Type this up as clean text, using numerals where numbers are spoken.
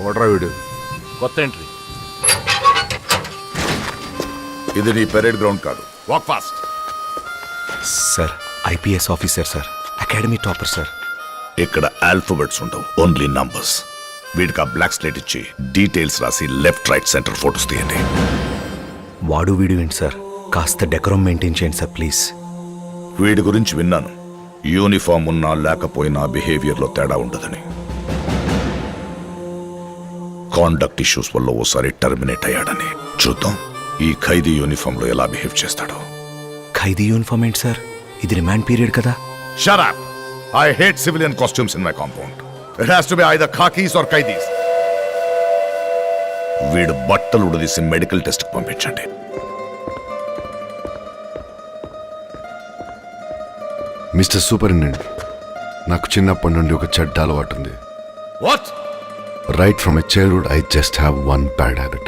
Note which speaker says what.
Speaker 1: ఎవడ్రా వీడు?
Speaker 2: కొత్త ఎంట్రీ.
Speaker 1: ఇది నీ పెరేడ్ గ్రౌండ్ కాదు. Walk fast.
Speaker 3: Sir IPS officer sir, academy topper sir.
Speaker 1: ఇక్కడ ఆల్ఫాబెట్స్ ఉండవు, ఓన్లీ నంబర్స్. వీడికి ఆ బ్లాక్ స్లేట్ ఇచ్చి డీటెయిల్స్ రాసి లెఫ్ట్ రైట్ సెంటర్ ఫోటోస్ తీయండి.
Speaker 3: వాడు వీడు ఏంటి సార్, కాస్త డెకరం మెయింటైన్ చేయండి సార్ ప్లీజ్.
Speaker 1: వీడి గురించి విన్నాను, యూనిఫామ్ ఉన్నా లేకపోయినా బిహేవియర్లో తేడా ఉండదని. కాండక్ట్ ఇష్యూస్ వల్ల ఓసారి టర్మినేట్ అయ్యాడని. చూద్దాం ఈ ఖైదీ యూనిఫామ్ లో ఎలా బిహేవ్ చేస్తాడో.
Speaker 3: ఖైదీ యూనిఫామ్ ఏంటి సార్, ఇది రిమాండ్ పీరియడ్ కదా.
Speaker 1: Shut up! I hate civilian costumes in my compound. It has to be either khakis or kaidis. వీడు బట్టలు ఉడదీసి మెడికల్ టెస్ట్ కు పంపించండి.
Speaker 4: మిస్టర్ సూపరింటెండెంట్, నాకు చిన్నప్పటి నుండి ఒక చెడ్డ అలవాటు ఉంది.
Speaker 1: What?
Speaker 4: Right from my childhood, I just have one bad habit.